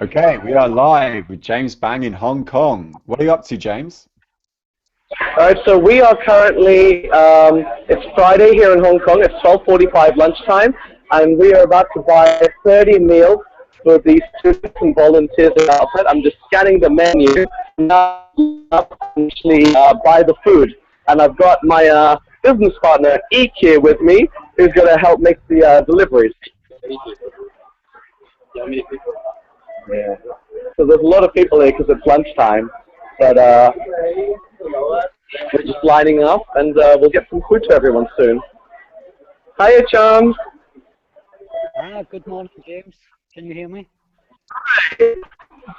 Okay, we are live with James Bang in Hong Kong. What are you up to, James? All right, so we are currently, it's Friday here in Hong Kong. It's 12:45 lunchtime, and we are about to buy 30 meals for the students and volunteers at our outfit. I'm just scanning the menu now to actually buy the food. And I've got my business partner, Eek, here with me, who's going to help make the deliveries. Yeah. So there's a lot of people here because it's lunchtime, but we're just lining up, and we'll get some food to everyone soon. Hiya, chums. Good morning, James. Can you hear me?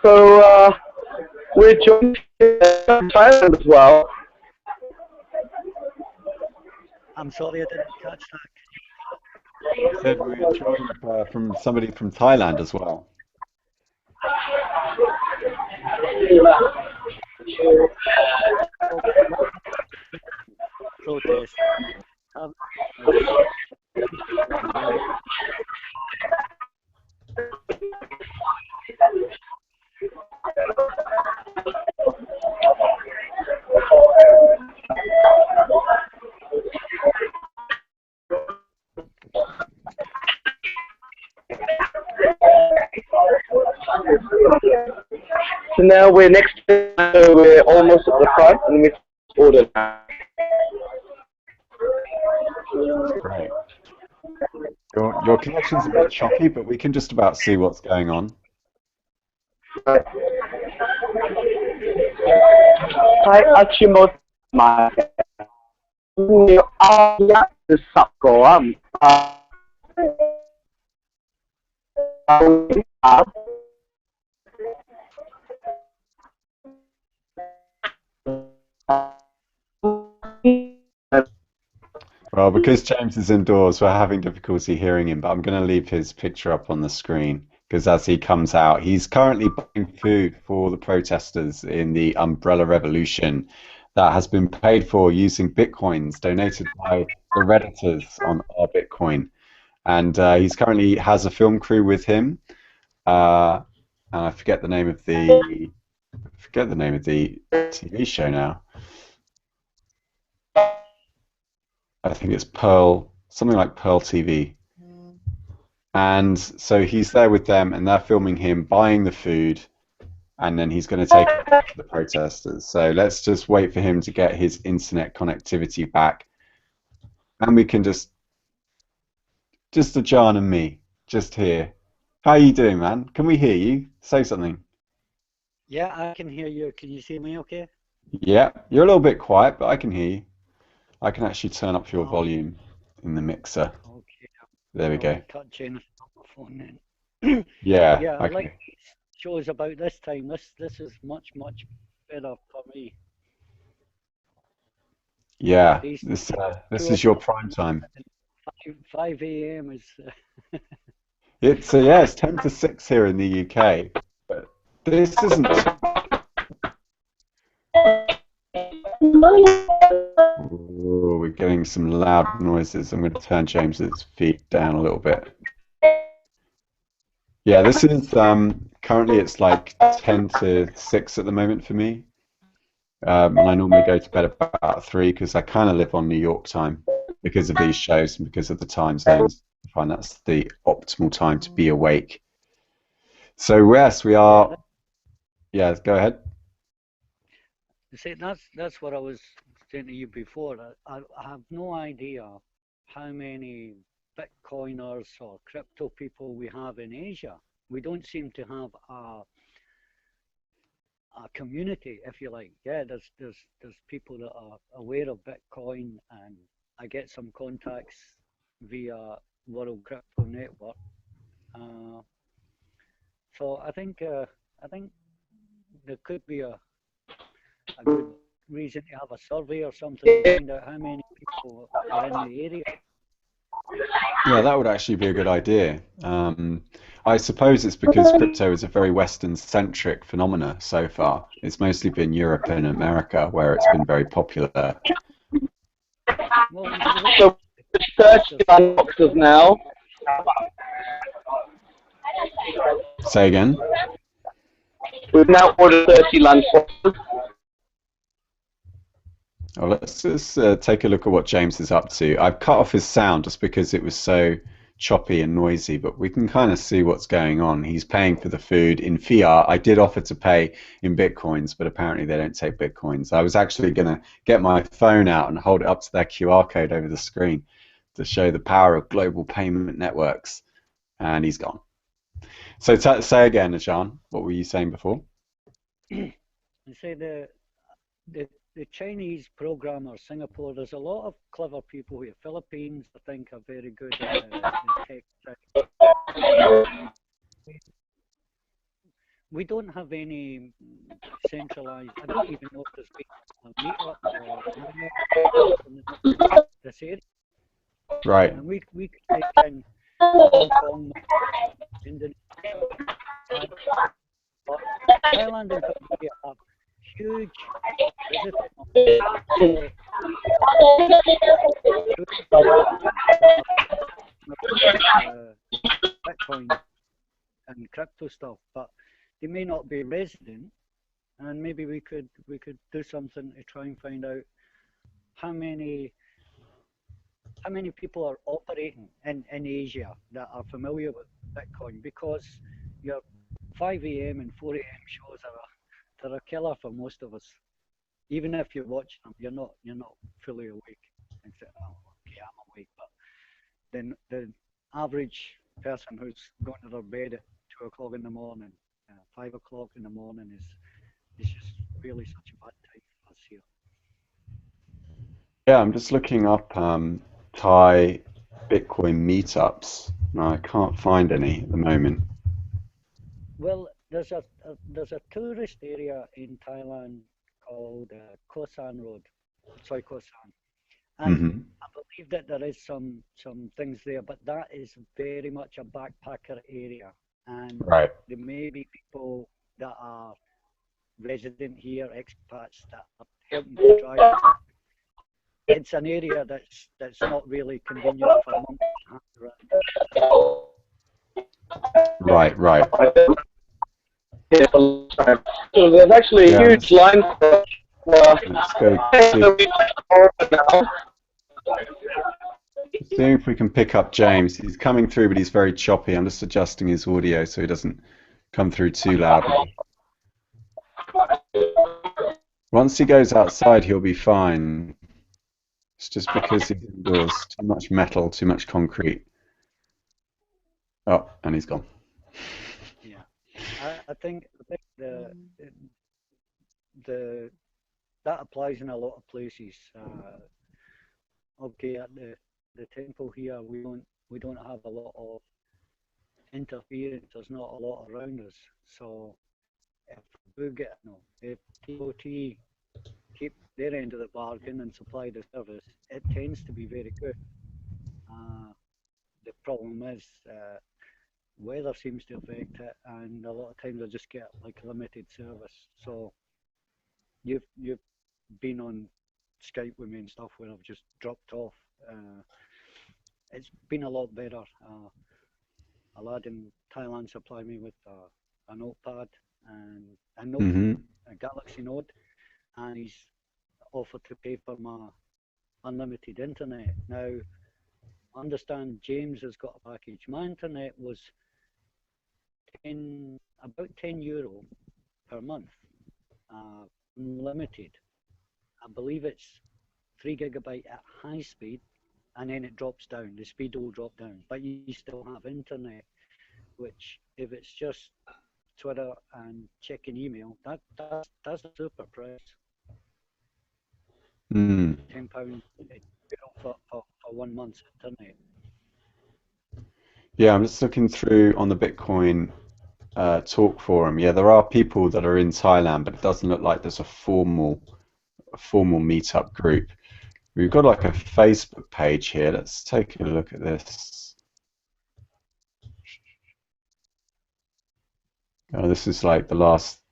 So we're joined from Thailand as well. I'm sorry I didn't catch that. Said we were joined from somebody from Thailand as well. Protest. Um, So now we're next to, so we're almost at the front, and we order. Great. Your connection's a bit choppy, but we can just about see what's going on. Hi, Achimot. Well, because James is indoors, we're having difficulty hearing him, but I'm going to leave his picture up on the screen because as he comes out, he's currently buying food for the protesters in the Umbrella Revolution that has been paid for using bitcoins donated by the Redditors on our Bitcoin. And he's currently has a film crew with him. And I forget the name of the TV show now. I think it's Pearl, something like Pearl TV. And so he's there with them, and they're filming him buying the food, and then he's going to take it to the protesters. So let's just wait for him to get his internet connectivity back, and we can just the John and me, just here. How are you doing, man? Can we hear you? Say something. yeah, I can hear you. Can you see me okay? Yeah, you're a little bit quiet, but I can hear you. I can actually turn up your Oh, volume in the mixer. okay. There we I'll go. touch anything on my phone then. Yeah, Yeah, I like okay. shows about this time. This is much better for me. Yeah, These this 2 is your prime time. and 5 a.m. is It's yeah, it's 10 to 6 here in the UK, but this isn't. Oh, we're getting some loud noises. I'm going to turn James's feed down a little bit. Yeah, this is currently it's like 10 to 6 at the moment for me. And I normally go to bed about 3 because I kind of live on New York time because of these shows and because of the time zones. I find that's the optimal time to be awake. So yes, we yeah. are. Yeah, go ahead. See, that's what I was saying to you before. I have no idea how many Bitcoiners or crypto people we have in Asia. We don't seem to have a community, if you like. Yeah, there's people that are aware of Bitcoin, and I get some contacts via World Crypto Network. Uh, so I think there could be a good reason to have a survey or something and find out how many people are in the area. Yeah, that would actually be a good idea. I suppose it's because crypto is a very Western-centric phenomena so far. It's mostly been Europe and America where it's been very popular. Well, look, So we're searching on boxes now. Say again? We've now ordered 30 lunch boxes. Well, let's just take a look at what James is up to. I've cut off his sound just because it was so choppy and noisy, but we can kind of see what's going on. He's paying for the food in fiat. I did offer to pay in bitcoins, but apparently they don't take bitcoins. I was actually going to get my phone out and hold it up to their QR code over the screen to show the power of global payment networks, and he's gone. So say again, Ajan, what were you saying before? I say the Chinese programmer, Singapore, there's a lot of clever people here. Philippines, I think, are very good at the tech side. We don't have any centralized, I don't even know if there's been a meetup or in this area. Right. And we could take in Hong Kong, Indonesia, but Thailand and Cambodia have huge visitor Bitcoin and crypto stuff, but they may not be resident, and maybe we could do something to try and find out how many people are operating in Asia that are familiar with Bitcoin, because your 5 a.m. and 4 a.m. shows they're a killer for most of us. Even if you're watching them, you're not fully awake and say, oh, okay, I'm awake. But then the average person who's going to their bed at 2 o'clock in the morning, 5 o'clock in the morning is just really such a bad time for us here. Yeah, I'm just looking up Thai Bitcoin meetups. No, I can't find any at the moment. Well, there's a tourist area in Thailand called Koh San Road, sorry, Koh San, and Hmm. I believe that there is some things there, but that is very much a backpacker area, and Right. there may be people that are resident here, expats that are helping to drive. It's an area that's not really convenient for monks to hang around. Right, right. So there's actually a Yeah, huge line for let's go see if we can pick up James. He's coming through, but he's very choppy. I'm just adjusting his audio so he doesn't come through too loudly. Once he goes outside, he'll be fine. It's just because he's indoors. Too much metal, too much concrete. Oh, and he's gone. Yeah, I think the that applies in a lot of places. Okay, at the temple here, we don't have a lot of interference. There's not a lot around us. So if we get no, if TOT keep their end of the bargain and supply the service, it tends to be very good. Uh, the problem is weather seems to affect it, and a lot of times I just get like limited service. So you've been on Skype with me and stuff where I've just dropped off. It's been a lot better. A lad in Thailand supplied me with a notepad and a note, Hmm. a Galaxy Note, and he's offered to pay for my unlimited internet. Now, I understand James has got a package. My internet was about €10 per month, unlimited. I believe it's 3 GB at high speed, and then it drops down. The speed will drop down, but you still have internet. Which, if it's just Twitter and checking email, that's a super price. Mm. £10 for 1 month's internet. Yeah, I'm just looking through on the Bitcoin talk forum. Yeah, there are people that are in Thailand, but it doesn't look like there's a formal meetup group. We've got like a Facebook page here. Let's take a look at this. This is like the last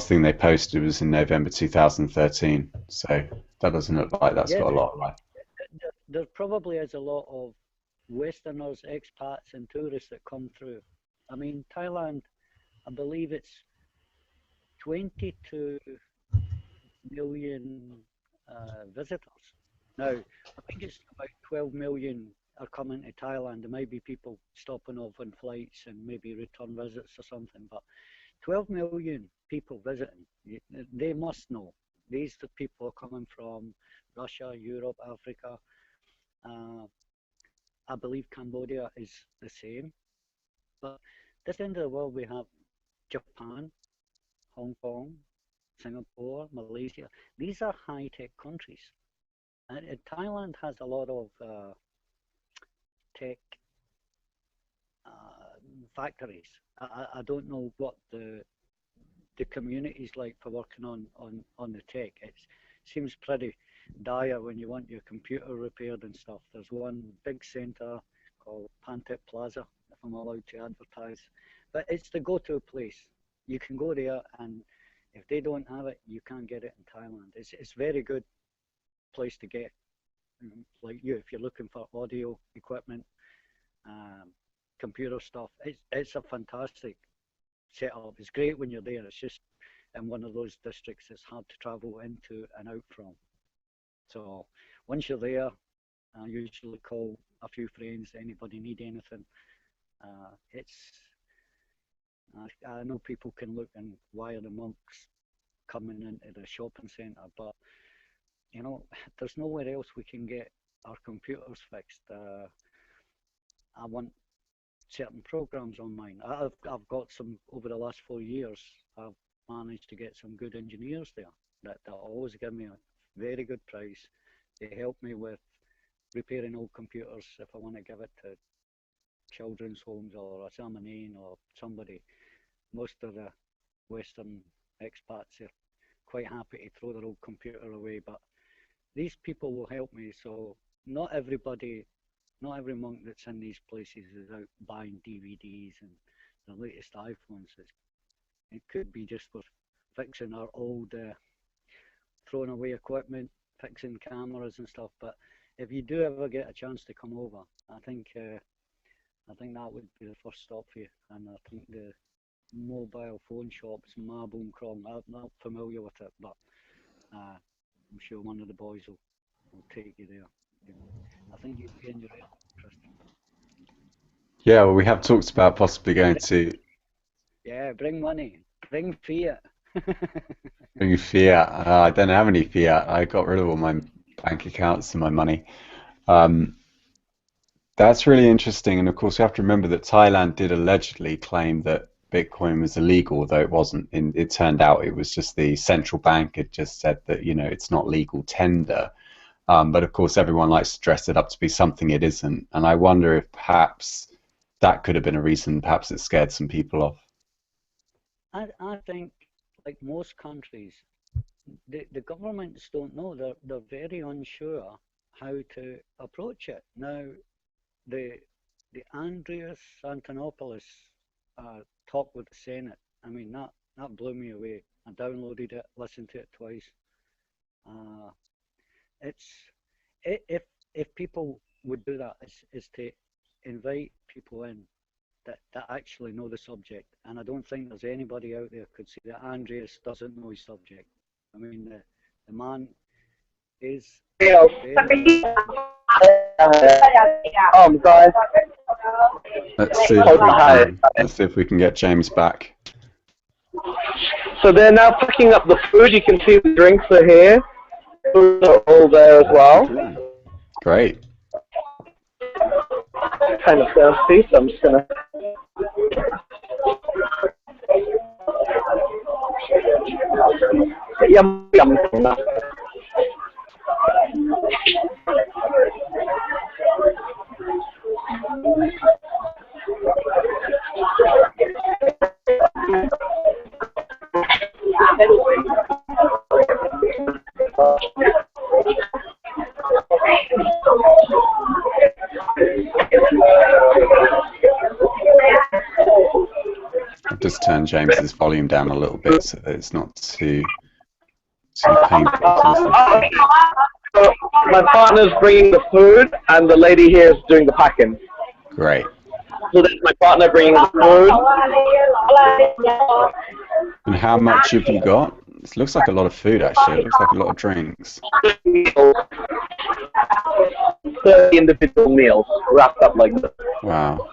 thing they posted was in November 2013. So that doesn't look like that's Yeah, got a lot of life. there probably is a lot of Westerners, expats, and tourists that come through. I mean, Thailand, I believe it's 22 million visitors. Now, I think it's about 12 million are coming to Thailand. There might be people stopping off on flights and maybe return visits or something, but 12 million people visiting. They must know. These are people coming from Russia, Europe, Africa. Uh, I believe Cambodia is the same. But this end of the world, we have Japan, Hong Kong, Singapore, Malaysia. These are high-tech countries. And Thailand has a lot of tech factories. I don't know what the community is like for working on the tech. It seems pretty dire when you want your computer repaired and stuff. There's one big centre called Pantip Plaza, if I'm allowed to advertise. But it's the go-to place. You can go there, and if they don't have it, you can't get it in Thailand. It's very good place to get. Like you, if you're looking for audio equipment, computer stuff, it's a fantastic setup. It's great when you're there. It's just in one of those districts it's hard to travel into and out from. So once you're there, I usually call a few friends. Anybody need anything? It's I know people can look and wire the monks coming into the shopping centre, but you know, there's nowhere else we can get our computers fixed. I want certain programs on mine. I've got some over the last 4 years. I've managed to get some good engineers there that always give me a very good price. They help me with repairing old computers if I want to give it to children's homes or a Samanine or somebody. Most of the Western expats are quite happy to throw their old computer away, but these people will help me. So not every monk that's in these places is out buying DVDs and the latest iPhones. It could be just for fixing our old thrown away equipment, fixing cameras and stuff. But if you do ever get a chance to come over, I think that would be the first stop for you. And I think the mobile phone shops, Marbone Krong, I'm not familiar with it, but I'm sure one of the boys will take you there. You know, I think you'd be in your interest. Yeah, well, we have talked about possibly going to Yeah, bring money, bring fiat. bring fiat. I don't have any fiat. I got rid of all my bank accounts and my money. Um, that's really interesting. And of course, we have to remember that Thailand did allegedly claim that Bitcoin was illegal, though it wasn't. It turned out it was just the central bank had just said that, it's not legal tender. But of course, everyone likes to dress it up to be something it isn't. And I wonder if perhaps that could have been a reason. Perhaps it scared some people off. I think, like most countries, the governments don't know. They're very unsure how to approach it. Now, the Andreas Antonopoulos talk with the Senate. I mean, that blew me away. I downloaded it, listened to it twice. Uh, it's if people would do that, is to invite people in that actually know the subject. And I don't think there's anybody out there could say that Andreas doesn't know his subject. I mean, the man is very Guys. Let's see if we can get James back. So they're now picking up the food. You can see the drinks are here. Foods are all there as well. Great. Kind of thirsty, so I'm just gonna. Yum yum. I've just turned James's volume down a little bit so that it's not too painful to listen to. So my partner's bringing the food, and the lady here is doing the packing. Great. So that's my partner bringing the And how much have you got? It looks like a lot of food, actually. It looks like a lot of drinks. food. 30 individual meals wrapped up like this. Wow.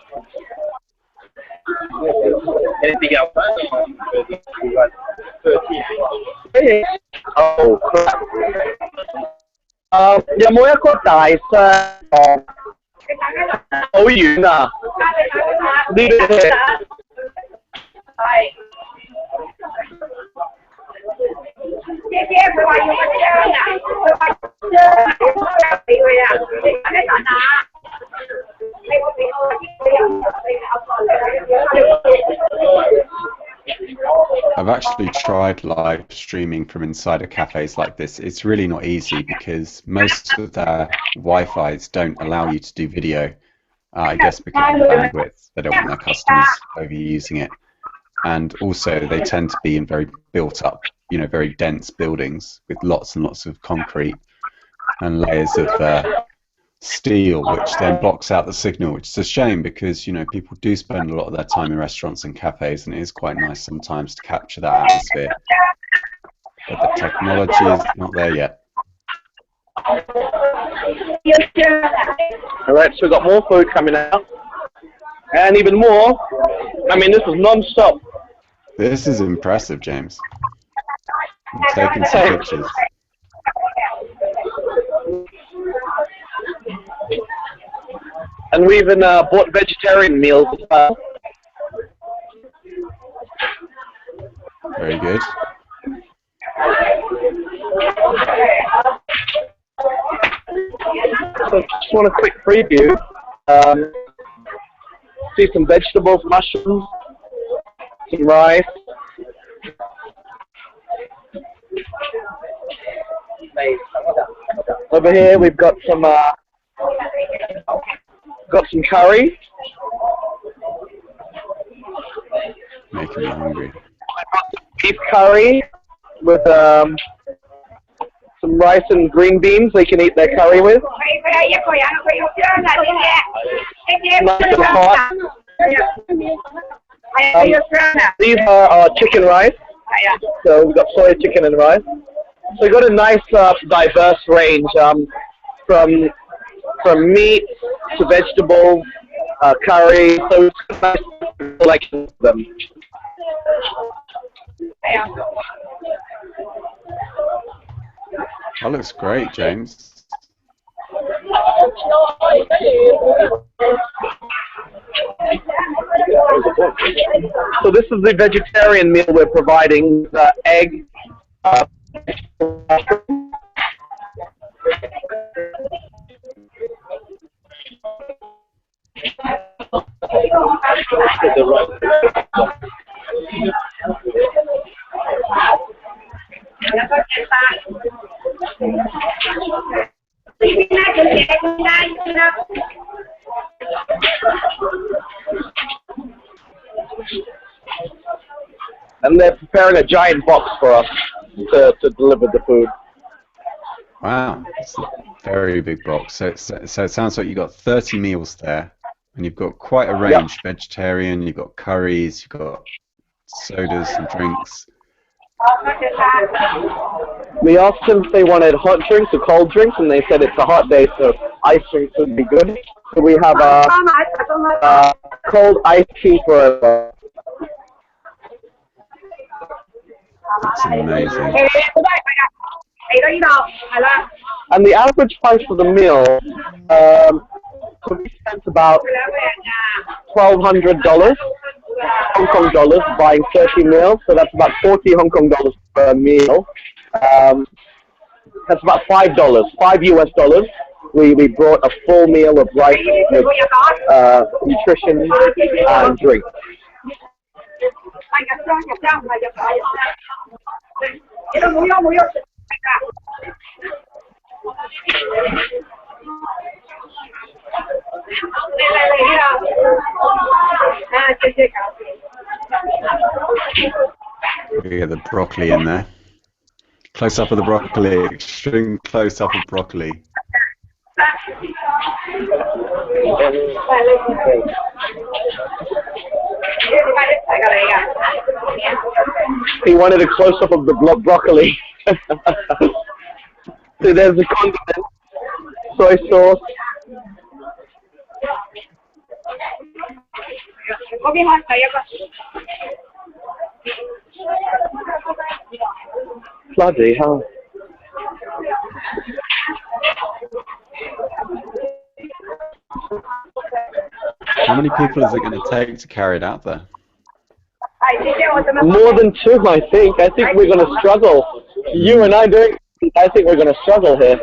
Anything else? Oh, crap. 有冇一個大箱？好遠啊！呢邊I've actually tried live streaming from inside of cafes like this. It's really not easy because most of their Wi-Fi's don't allow you to do video. I guess because of the bandwidth, they don't want their customers overusing it. And also they tend to be in very built up, very dense buildings with lots and lots of concrete and layers of steel, which then blocks out the signal, which is a shame because people do spend a lot of their time in restaurants and cafes, and it is quite nice sometimes to capture that atmosphere. But the technology is not there yet. Alright, so we've got more food coming out. And even more. I mean, this is non-stop. This is impressive, James. I'm taking some pictures. And we even bought vegetarian meals as well. Very good. So just want a quick preview. See some vegetables, mushrooms, some rice. Over here we've got some curry. Making me hungry. Beef curry with some rice and green beans they can eat their curry with. Nice and hot. These are our chicken rice. So we've got soy chicken and rice. So we've got a nice diverse range from meat to vegetables, curry. So it's a nice selection of them. That looks great, James. So this is the vegetarian meal we're providing: egg. And they're preparing a giant box for us to deliver the food. Wow, it's a very big box. So it sounds like you've got 30 meals there, and you've got quite a range. Yep. Vegetarian, you've got curries, you've got sodas and drinks. We asked them if they wanted hot drinks or cold drinks, and they said it's a hot day, so ice drinks would be good. So we have cold iced tea for That's amazing. And the average price for the meal, we spent about $1,200 Hong Kong dollars buying 30 meals, so that's about 40 Hong Kong dollars per meal. That's about $5 US dollars. We brought a full meal of rice with nutrition and drink. We get the broccoli in there. Close up of the broccoli, extreme close up of broccoli. He wanted a close-up of the broccoli. So there's the condiment, soy sauce. Bloody hell. How many people is it going to take to carry it out there? More than two, I think. I think we're going to struggle. You and I doing, I think we're going to struggle here.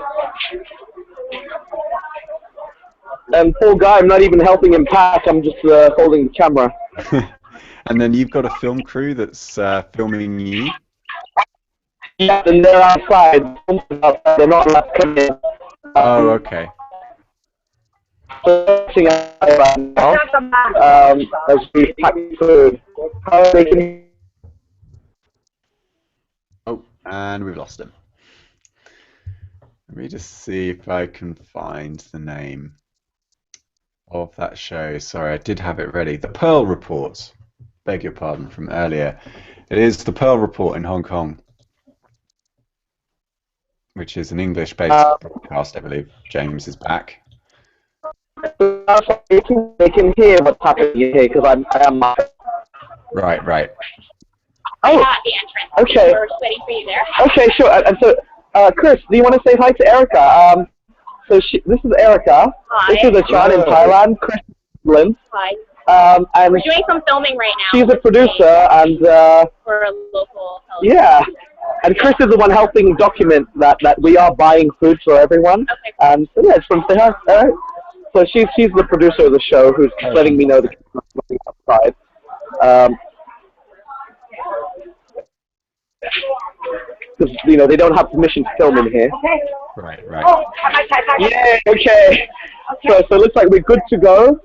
And poor guy, I'm not even helping him pack. I'm just holding the camera. And then you've got a film crew that's filming you? Yeah, and they're outside. They're not allowed to come in. Oh, okay. Right now, as we pack food. How are they can... Oh, and we've lost him. Let me just see if I can find the name of that show. Sorry, I did have it ready. The Pearl Report. Beg your pardon from earlier. It is The Pearl Report in Hong Kong, which is an English-based broadcast, I believe. James is back. They can hear what's happening here because I am. Right, right. Oh, okay. Okay, sure. And so, Chris, do you want to say hi to Erica? So this is Erica. Hi. This is a child in Thailand. Chris Lynn. Hi. And we're doing some filming right now. She's a producer and. For a local. Yeah. And Chris is the one helping document that we are buying food for everyone. Okay. And so yeah, it's from her. All right. So she's the producer of the show who's letting me know the camera's outside. Because they don't have permission to film in here. Right, right. Yeah, okay. So it looks like we're good to go.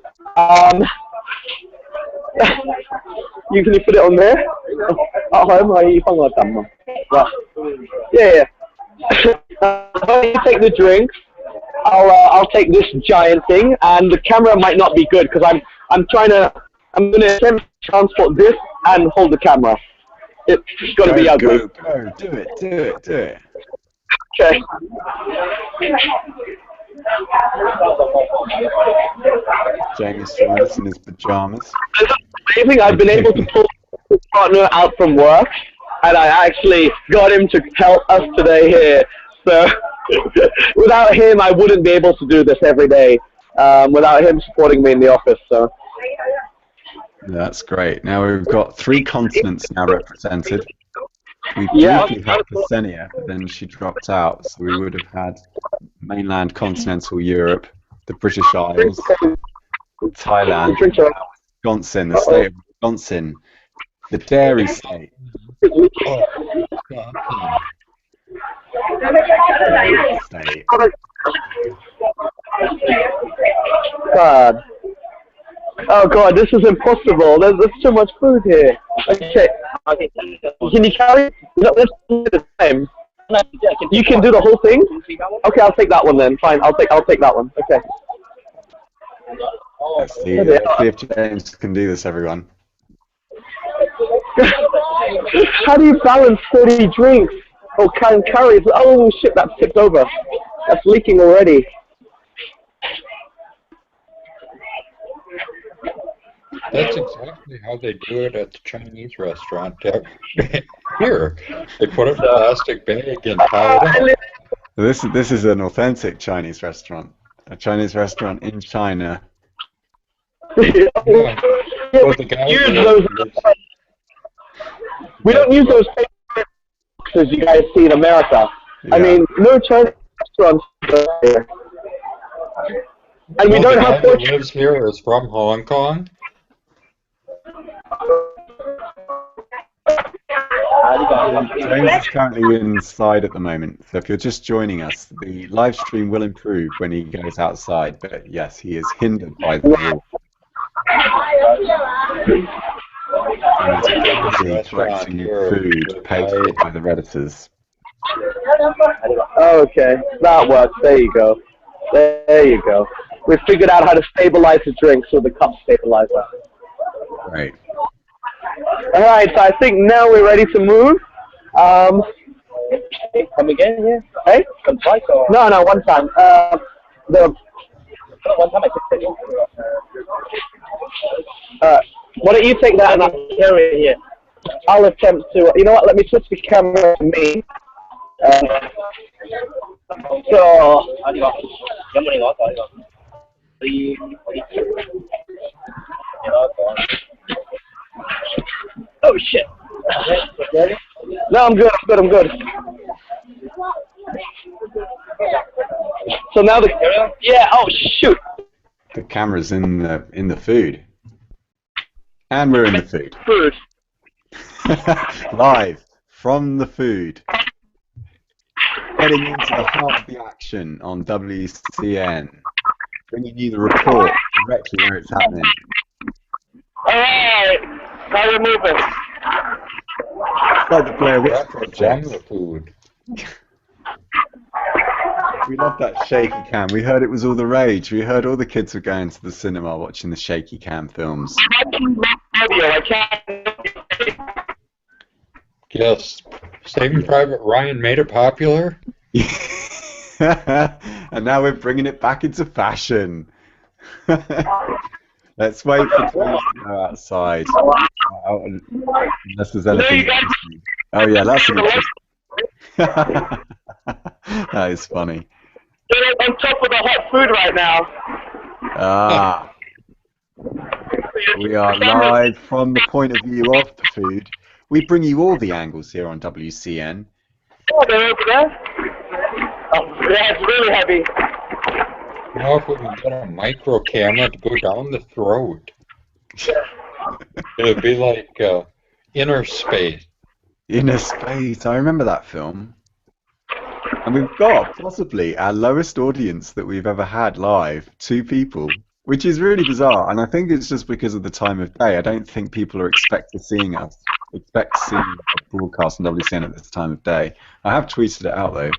You put it on there? Yeah. You take the drinks. I'll take this giant thing, and the camera might not be good because I'm gonna attempt to transport this and hold the camera. It's gonna be ugly. Go, do it. Okay. James joined us in his pajamas. Amazing. I've been able to pull his partner out from work, and I actually got him to help us today here. So without him, I wouldn't be able to do this every day. Without him supporting me in the office. So that's great. Now we've got 3 continents now represented. We briefly had Ksenia, but then she dropped out, so we would have had mainland continental Europe, the British Isles, Thailand, Wisconsin, the state of Wisconsin, the dairy state. God. Oh God, this is impossible. There's too much food here. Okay. Can you carry? No, let's do the time. You can do the whole thing. Okay, I'll take that one then. Fine, I'll take that one. Okay. Let's see if James can do this, everyone. How do you balance 30 drinks? Oh, can carry. Oh shit, that's tipped over. That's leaking already. That's exactly how they do it at the Chinese restaurant. Here, they put it in a plastic bag and tie it up. This is an authentic Chinese restaurant. A Chinese restaurant in China. Yeah. Well, the guy we don't use those paper boxes you guys see in America. Yeah. I mean, no Chinese restaurants here. And we don't have. The guy that lives here is from Hong Kong. James is currently inside at the moment, so if you're just joining us, the live stream will improve when he goes outside, but yes, he is hindered by the wall. And he's collecting food paid for by the Redditors. Okay, that works. There you go. There you go. We figured out how to stabilize the drinks with the cup stabilizer. Right. All right, so I think now we're ready to move. Come again here? Hey? Come twice or? No, one time. The one time I took it. Why don't you take that and I'll carry it here? I'll attempt to. You know what? Let me switch the camera to me. So. Oh shit. No, I'm good. So now oh shoot. The camera's in the food. And we're in the food. Food. Live from the food. Getting into the heart of the action on WCN. Bringing you the report directly where it's happening. Alright, now we're moving. It's like the Blair Witch From Project. the food. We love that shaky cam. We heard it was all the rage. We heard all the kids were going to the cinema watching the shaky cam films. Yes. Saving Private Ryan made it popular. And now we're bringing it back into fashion. Let's wait for Chloe to go outside. Unless there's anything interesting. Oh yeah, that's an interesting. That is funny. We're on top of the hot food right now. Ah. We are live from the point of view of the food. We bring you all the angles here on WCN. Oh, they're over there. Oh, yeah, it's really heavy. You know, if we can get a micro camera to go down the throat, it'd be like Inner Space. Inner Space. I remember that film. And we've got possibly our lowest audience that we've ever had live, 2 people, which is really bizarre. And I think it's just because of the time of day. I don't think people are expect seeing a broadcast on WCN at this time of day. I have tweeted it out though.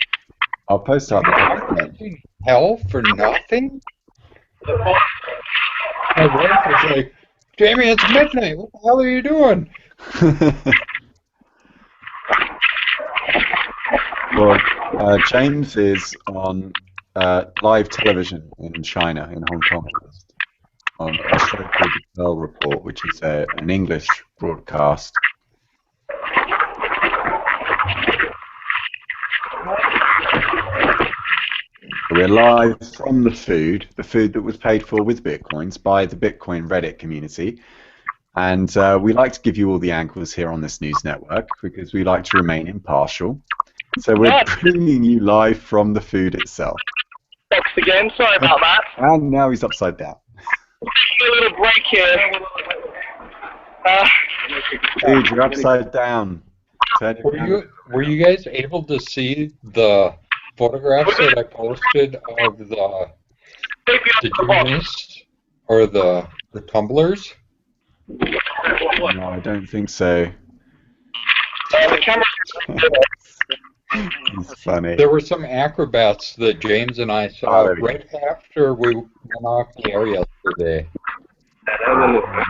I'll post out the Hell for nothing? My wife was like, Jamie, it's midnight. What the hell are you doing? Well, James is on live television in China, in Hong Kong, on a show called The Pearl Report, which is an English broadcast. We're live from the food that was paid for with Bitcoins by the Bitcoin Reddit community. And we like to give you all the angles here on this news network because we like to remain impartial. So we're bringing you live from the food itself. Thanks again, sorry about that. And now he's upside down. A little break here. Dude, you're upside down. Were you guys able to see the photographs that I posted of the Genius or the tumblers? No, I don't think so. The camera. He's funny. There were some acrobats that James and I saw right after we went off the air yesterday.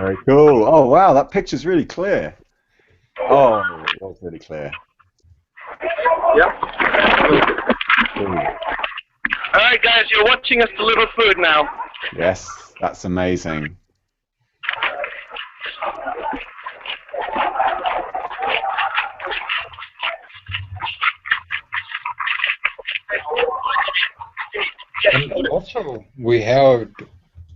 Very cool. Oh, wow, that picture's really clear. Oh, it was really clear. Yep. Alright guys, you're watching us deliver food now. Yes, that's amazing. And also, we had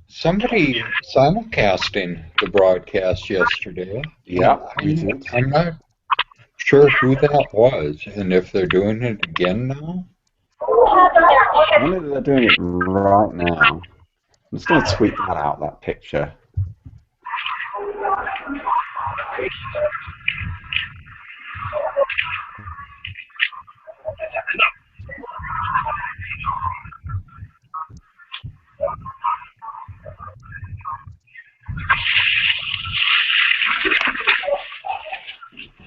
somebody simulcasting the broadcast yesterday. Yeah, we did. I'm not sure who that was and if they're doing it again now. I wonder if they're doing it right now. I'm just going to tweet that out, that picture.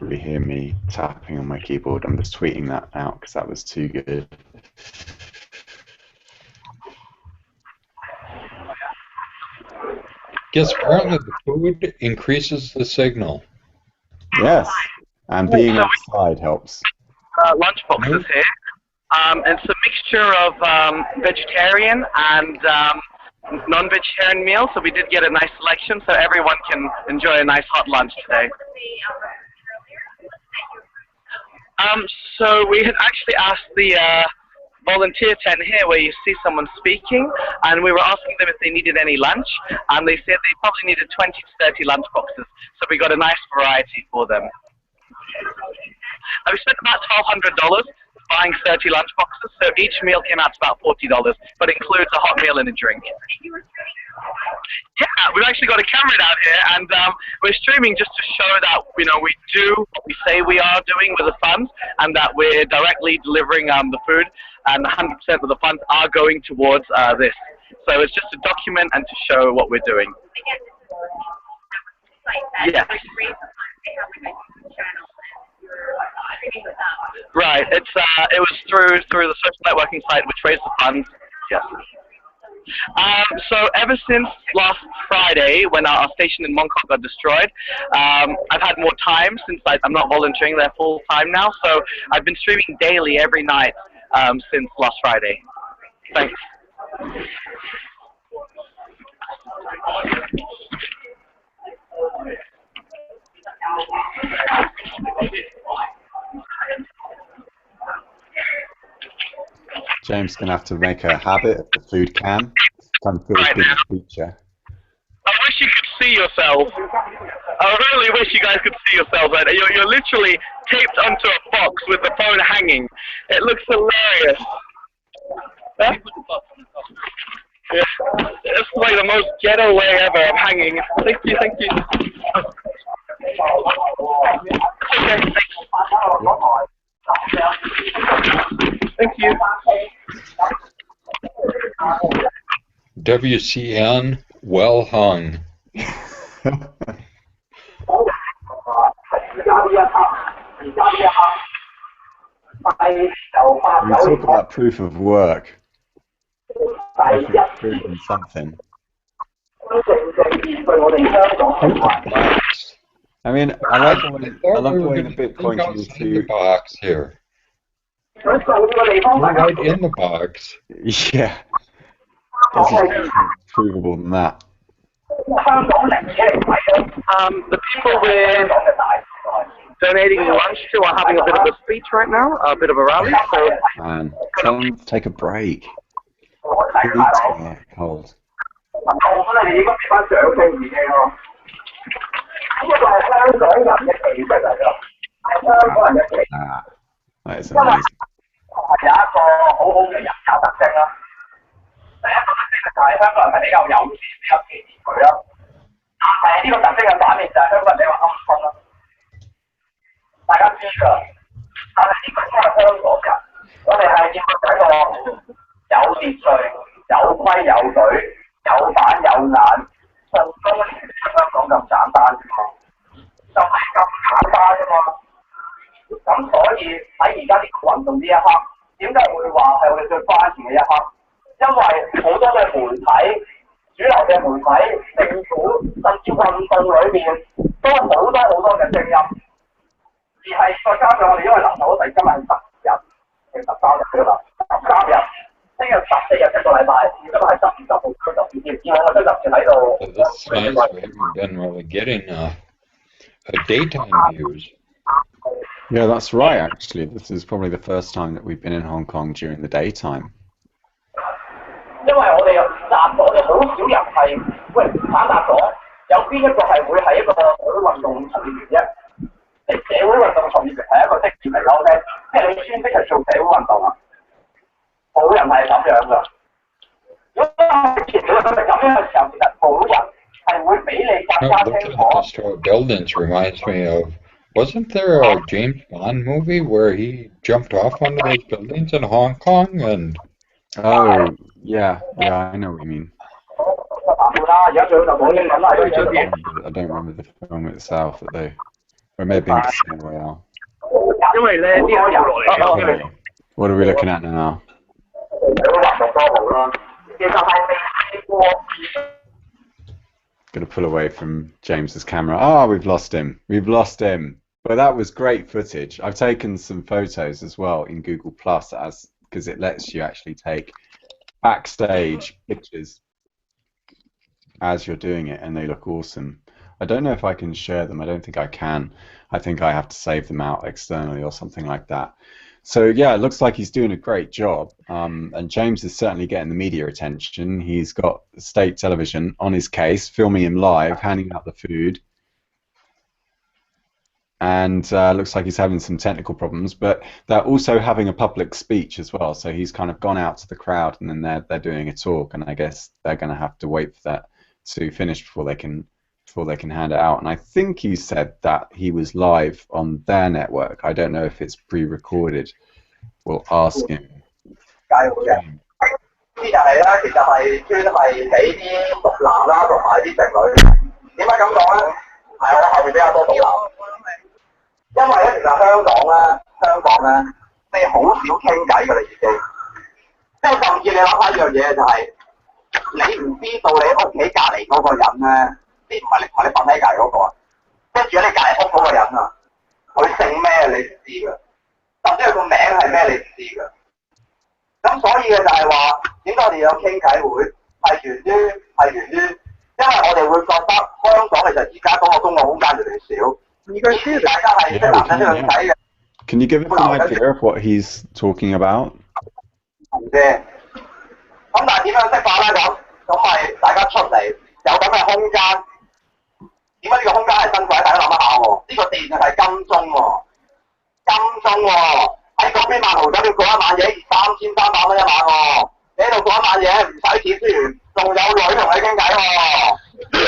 You hear me tapping on my keyboard. I'm just tweeting that out because that was too good. Yes, apparently the food increases the signal. Yes, and being outside helps. Lunch boxes here. It's a mixture of vegetarian and non-vegetarian meals, so we did get a nice selection, so everyone can enjoy a nice hot lunch today. So we had actually asked the volunteer tent here where you see someone speaking, and we were asking them if they needed any lunch, and they said they probably needed 20 to 30 lunch boxes, so we got a nice variety for them. We spent about $1,200 buying 30 lunch boxes, so each meal came out to about $40, but includes a hot meal and a drink. Yeah, we've actually got a camera out here, and we're streaming just to show that we do what we say we are doing with the funds, and that we're directly delivering the food, and 100% of the funds are going towards this. So it's just to document and to show what we're doing. Yes. Right. It was through the social networking site which raised the funds. Yes. So ever since last Friday, when our station in Mongkok got destroyed, I've had more time since I'm not volunteering there full time now. So I've been streaming daily every night since last Friday. Thanks. James is going to have to make a habit of the food cam. Kind of feels being a feature. I wish you could see yourself. I really wish you guys could see yourselves. Right? You're literally taped onto a box with the phone hanging. It looks hilarious. Huh? Yeah. It's like the most ghetto way ever of hanging. Thank you, thank you. Okay, thanks. Thank you. WCN, well hung. We talk about proof of work. Proving something. I mean, I love the way the Bitcoin community. The box here. We're right in the box. Yeah. This is provable than that. The people we're donating lunch to are having a bit of a speech right now, a bit of a rally. So, man, tell them to take a break. Food's cold. That is amazing. This nice. We haven't been really getting daytime views. Yeah, that's right, actually. This is probably the first time that we've been in Hong Kong during the daytime. Looking at the store buildings reminds me of, wasn't there a James Bond movie where he jumped off one of those buildings in Hong Kong? And oh, yeah, I know what you mean. I don't remember the film itself, but they were maybe in Casino Royale. Okay. What are we looking at now? Gonna pull away from James's camera. Ah, we've lost him. We've lost him. But that was great footage. I've taken some photos as well in Google Plus as because it lets you actually take backstage pictures as you're doing it, and they look awesome. I don't know if I can share them. I don't think I can. I think I have to save them out externally or something like that. So yeah, it looks like he's doing a great job. And James is certainly getting the media attention. He's got state television on his case, filming him live, handing out the food. And looks like he's having some technical problems, but they're also having a public speech as well. So he's kind of gone out to the crowd, and then they're doing a talk, and I guess they're going to have to wait for that to finish before they can hand it out. And I think he said that he was live on their network. I don't know if it's pre-recorded. We'll ask him. 呢就係咧，其實係專係俾啲獨男啦，同埋啲剩女。點解咁講咧？係我後面比較多獨男，因為咧其實香港咧，你好少傾偈㗎啦已經。即係甚至你諗下一樣嘢就係、你唔知道你屋企隔離嗰個人咧，你唔係你同你瞓喺隔離嗰個啊，跟住你隔離屋嗰個人啊，佢姓咩你唔知㗎，甚至佢個名係咩你唔知㗎。咁所以嘅就係話，點解我哋有傾偈會係源於，因為我哋會覺得香港其實而家嗰個公共空間越嚟越少，以前大家係即係男仔出去睇嘅。Can you give us an idea of what he's talking about? 啫。咁但係點樣識法咧？咁咪大家出嚟有咁嘅空間。點解呢個空間係珍貴？大家諗一下喎，呢、個店就係金鐘喎，喺嗰邊萬豪酒店過一晚嘢3300蚊一晚喎，你喺度過一晚嘢唔使錢之餘，仲有女同你傾偈喎，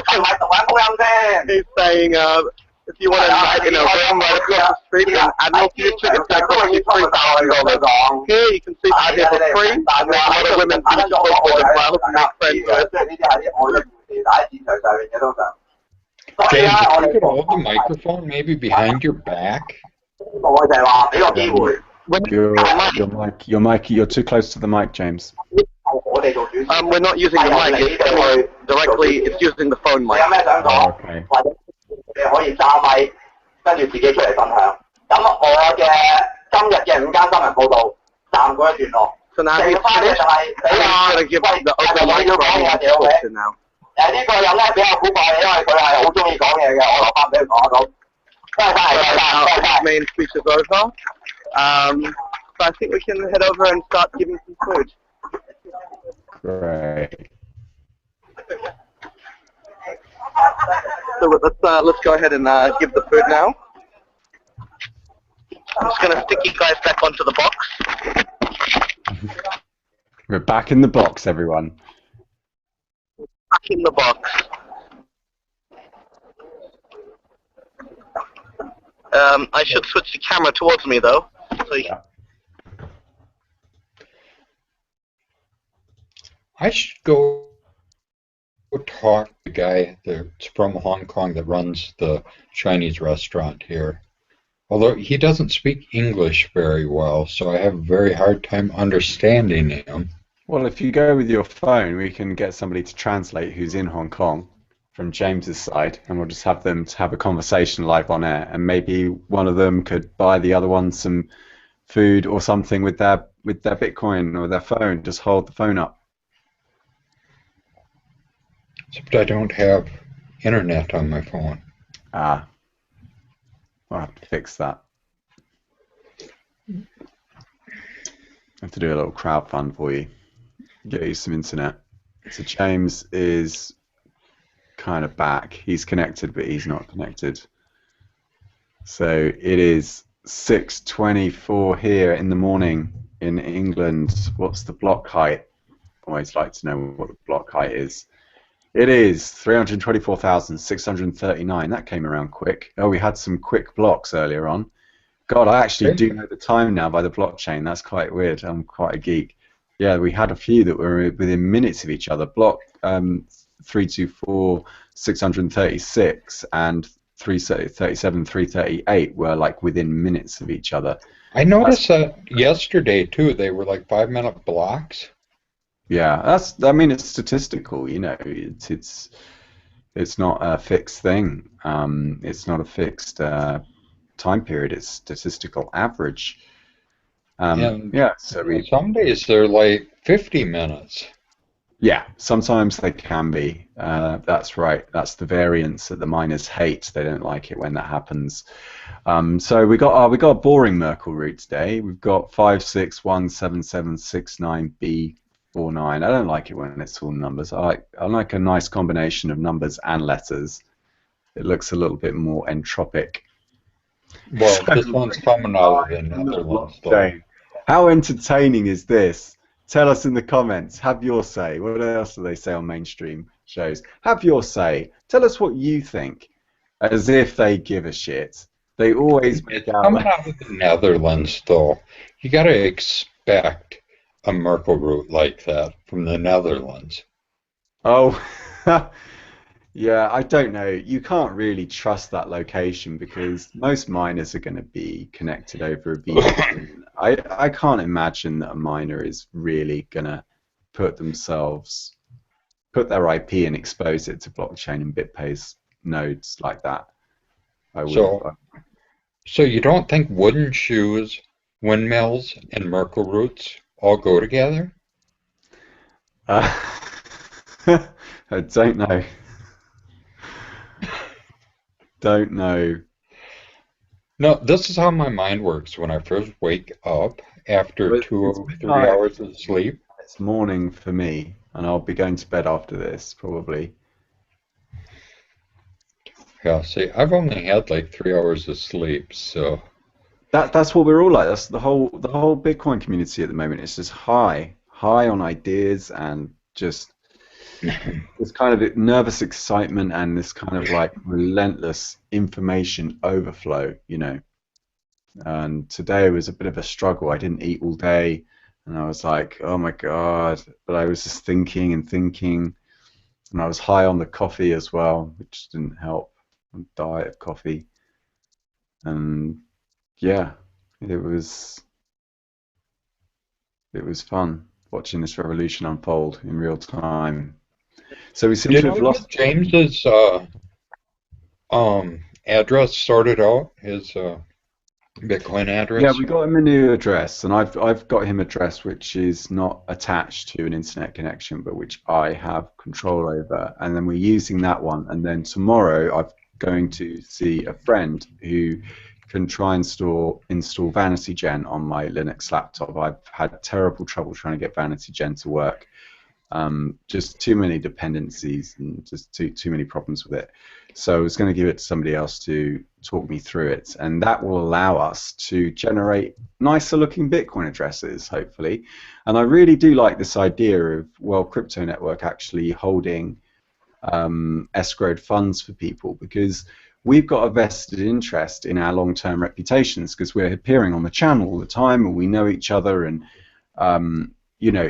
係咪同緊福音先 He's saying, if you want to invite, go right across the street and add no few tickets, that costs you $3,000. Here you can see that here for free, and then other women do support with as well, to make friends with. 即係呢啲係啲我嘅故事，但係戰場上面嘅通常。James, if you could hold the microphone maybe behind your back. 我就係話俾個機會。Your mic, you're too close to the mic, James. We're not using the mic, it's directly, it's using the phone mic. 你有咩想講？ Okay. 或者你可以揸咪，跟住自己出嚟分享。咁我嘅今日嘅5間新聞報導暫告一段落。So now he's 剩翻嘅 finished, 就係你 he's going to give the open mic 要講 from 嘢 his 屌你。question now. 呢個人咧比較古怪嘅，因為佢係好中意講嘢嘅，我留翻俾佢講到。多謝Now his main speech is over. So I think we can head over and start giving some food. Great. So let's go ahead and give the food now. I'm just going to stick you guys back onto the box. We're back in the box, everyone. Back in the box. I should switch the camera towards me though. So you Yeah. I should go talk to the guy that's from Hong Kong that runs the Chinese restaurant here. Although he doesn't speak English very well, so I have a very hard time understanding him. Well, if you go with your phone, we can get somebody to translate who's in Hong Kong from James's side, and we'll just have them to have a conversation live on air, and maybe one of them could buy the other one some food or something with their Bitcoin or their phone. Just hold the phone up. Except I don't have internet on my phone. Ah, we'll have to fix that. Have to do a little crowdfund for you. Get you some internet. So James is kind of back. He's connected, but he's not connected. So it is 6:24 here in the morning in England. What's the block height? Always like to know what the block height is. It is 324,639. That came around quick. Oh, we had some quick blocks earlier on. God, I actually do know the time now by the blockchain. That's quite weird. I'm quite a geek. Yeah, we had a few that were within minutes of each other. Block 324,636 and 337, 338 were like within minutes of each other. I noticed that yesterday too. They were like 5-minute blocks. Yeah, I mean, it's statistical, you know. It's not a fixed thing. It's not a fixed time period. It's statistical average. And Yeah, so some days they're like 50 minutes. yeah, sometimes they can be. That's right. That's the variance that the miners hate. They don't like it when that happens. So we got a boring Merkle route today. We've got 5617769B49. I don't like it when it's all numbers. I like a nice combination of numbers and letters. It looks a little bit more entropic. Well, So this one's coming out of the on the Netherlands, though. blockchain. How entertaining is this? Tell us in the comments. Have your say. What else do they say on mainstream shows? Have your say. Tell us what you think. As if they give a shit. They always make It's out coming like, out of the Netherlands, though. You got to expect a Merkle route like that from the Netherlands. oh, yeah, I don't know. You can't really trust that location because most miners are going to be connected over a VPN. I can't imagine that a miner is really going to put their IP and expose it to blockchain and BitPay's nodes like that. I would have. So, so you don't think wooden shoes, windmills, and Merkle routes all go together? Uh, I don't know. Don't know. No, this is how my mind works when I first wake up after Well, two it's or 3 midnight. hours of sleep. It's morning for me, and I'll be going to bed after this probably. Yeah, see, I've only had like 3 hours of sleep, so That's what we're all like. That's the whole Bitcoin community at the moment. It's just high on ideas and just this kind of nervous excitement and this kind of like relentless information overflow, you know. And today was a bit of a struggle. I didn't eat all day, and I was like, oh my God. But I was just thinking and thinking, and I was high on the coffee as well, which didn't help. Diet of coffee, and yeah, it was it was fun watching this revolution unfold in real time. So we seem did to have you get lost. James's address sorted out? His Bitcoin Yeah, address? we got him a new address, and I've got him address which is not attached to an internet connection, but which I have control over. And then we're using that one. And then tomorrow I'm going to see a friend who can try and install VanityGen on my Linux laptop. I've had terrible trouble trying to get VanityGen to work. Just too many dependencies and just too many problems with it. So I was going to give it to somebody else to talk me through it, and that will allow us to generate nicer looking Bitcoin addresses, hopefully. And I really do like this idea of World Crypto Network actually holding escrowed funds for people, because we've got a vested interest in our long-term reputations because we're appearing on the channel all the time and we know each other, and you know,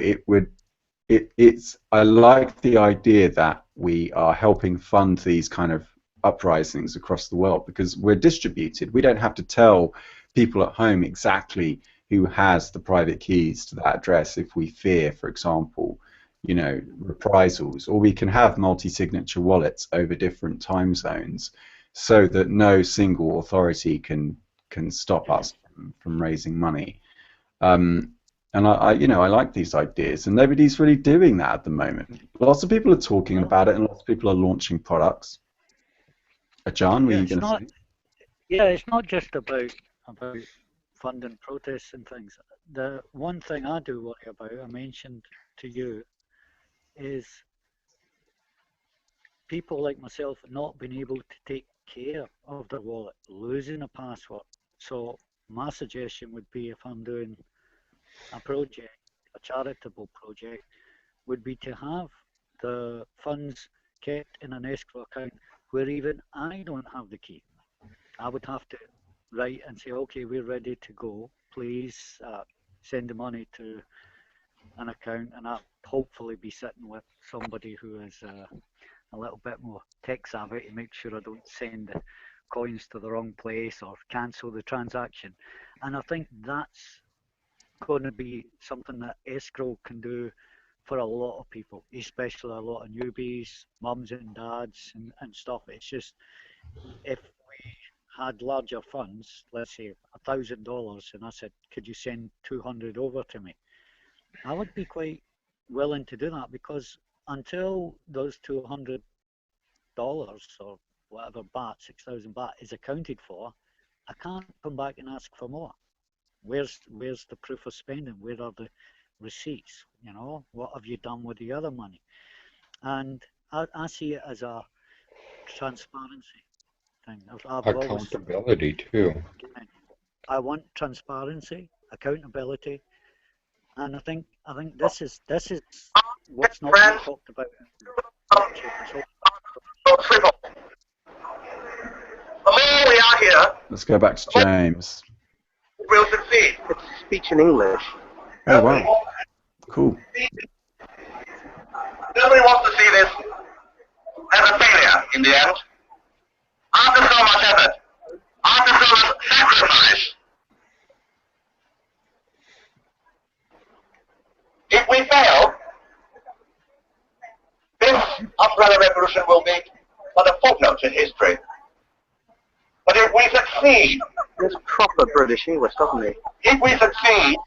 I like the idea that we are helping fund these kind of uprisings across the world because we're distributed. We don't have to tell people at home exactly who has the private keys to that address if we fear, for example, you know, reprisals, or we can have multi-signature wallets over different time zones so that no single authority can stop us from raising money. And you know, I like these ideas, and nobody's really doing that at the moment. Lots of people are talking No, about it, and lots of people are launching products. John, were yeah, you it's going to not. say? Yeah, it's not just about funding protests and things. The one thing I do worry about, I mentioned to you, is people like myself not being able to take care of their wallet, losing a password. So my suggestion would be, if I'm doing a project, a charitable project, would be to have the funds kept in an escrow account where even I don't have the key. I would have to write and say, okay, we're ready to go. Please send the money to an account, and I'll hopefully be sitting with somebody who is a little bit more tech savvy to make sure I don't send the coins to the wrong place or cancel the transaction. And I think that's going to be something that escrow can do for a lot of people, especially a lot of newbies, mums and dads, and stuff. It's just, if we had larger funds, let's say $1,000, and I said, could you send 200 over to me? I would be quite willing to do that, because until those $200 or whatever baht, 6,000 baht is accounted for, I can't come back and ask for more. Where's the proof of spending? Where are the receipts? You know, what have you done with the other money? And I see it as a transparency thing. I've always, Accountability too. I want transparency, accountability, and I think this is what's not being talked about. The more we are here, Let's go back to James. we'll succeed. It's speech in English. Oh, wow. Cool. Nobody wants to see this as a failure in the end. After so much effort, after so much sacrifice, if we fail, this umbrella revolution will be but a footnote in history. But if we succeed, It's proper British English, doesn't he? if we succeed,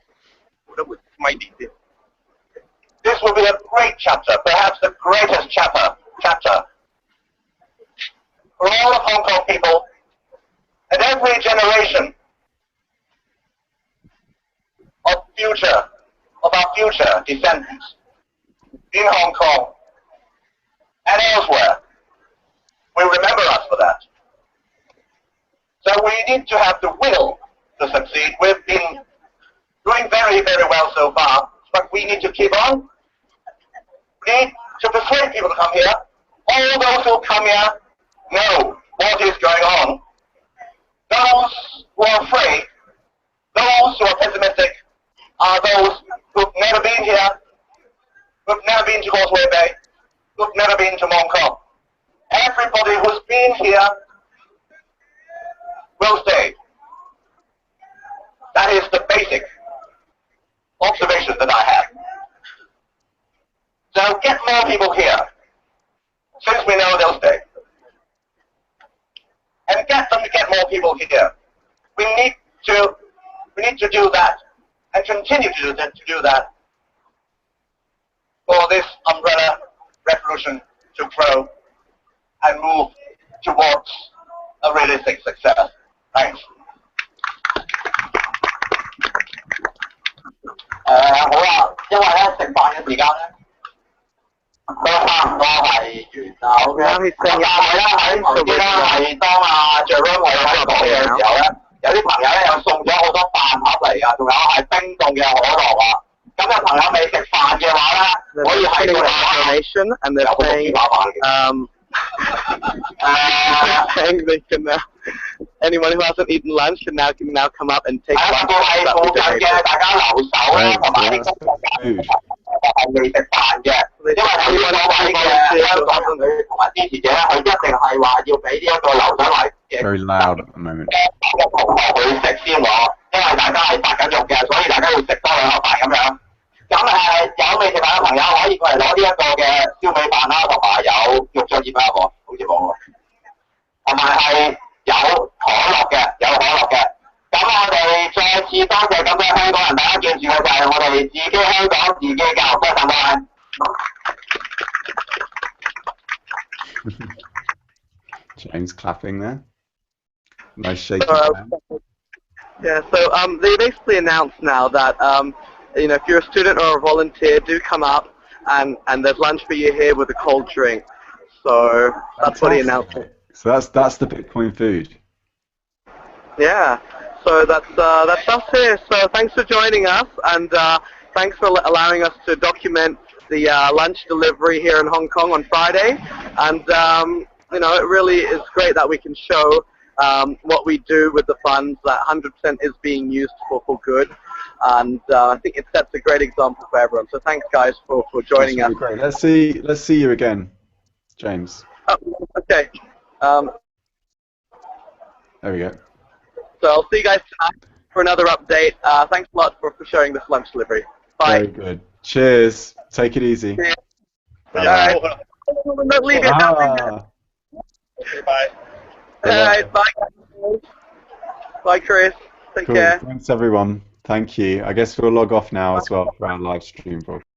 this will be a great chapter, perhaps the greatest chapter for all of Hong Kong people and every generation of our future descendants in Hong Kong and elsewhere will remember us for that. So we need to have the will to succeed. We've been doing very, very well so far, but we need to keep on. We need to persuade people to come here. All those who come here know what is going on. Those who are afraid, those who are pessimistic, are those who've never been here, who've never been to Causeway Bay, who've never been to Mong Kok. Everybody who's been here will stay. That is the basic observation that I have. So get more people here, since we know they'll stay. And get them to get more people here. We need to do that and continue to do that for this umbrella revolution to grow and move towards a realistic success. Thanks. 好啦，因為咧食飯嘅時間咧都差唔多係完啦，OK。咁但係咧喺頭先咧係當阿 Jerome 我哋喺度講嘢嘅時候咧，有啲朋友咧又送咗好多飯盒嚟啊，仲有係冰凍嘅可樂啊。咁有朋友未食飯嘅話咧，可以喺度donation and they're saying saying they can anyone who hasn't eaten lunch can now come up and take lunch. 附近嘅大家留守啦，同埋啲係未食飯嘅，因為喺呢個位嘅香港佢同埋支持者咧，佢一定係話要俾呢一個留守嚟嘅 Very loud at the moment. 佢食先喎，因為大家係發緊肉嘅，所以大家要食多兩盒飯咁樣。咁有未食飯嘅朋友可以過嚟攞呢一個嘅燒味飯啦，同埋有肉醬意粉喎，好似冇喎，同埋係有可樂嘅，咁我哋再次多謝咁多香港人，大家記住嘅就係我哋自己香港自己教，多謝各位。James clapping there. Nice shaking hand. Yeah, so they basically announced now that you know, if you're a student or a volunteer, do come up and there's lunch for you here with a cold drink. So that's what he announced. So that's the Bitcoin food. Yeah. So that's us here. So thanks for joining us, and thanks for allowing us to document the lunch delivery here in Hong Kong on Friday. And you know, it really is great that we can show what we do with the funds. That 100% is being used for good. And I think it sets a great example for everyone. So thanks, guys, for joining us. Great. Let's see you again, James. Oh, okay. There we go. So I'll see you guys tonight for another update. Thanks a lot for sharing this lunch delivery. Bye. Very good. Cheers. Take it easy. Cheers. All right. Don't leave it. Ah. Okay, bye. Alright, bye. Bye, Chris. Take Cool. care. Thanks, everyone. Thank you. I guess we'll log off now as well for our live stream broadcast.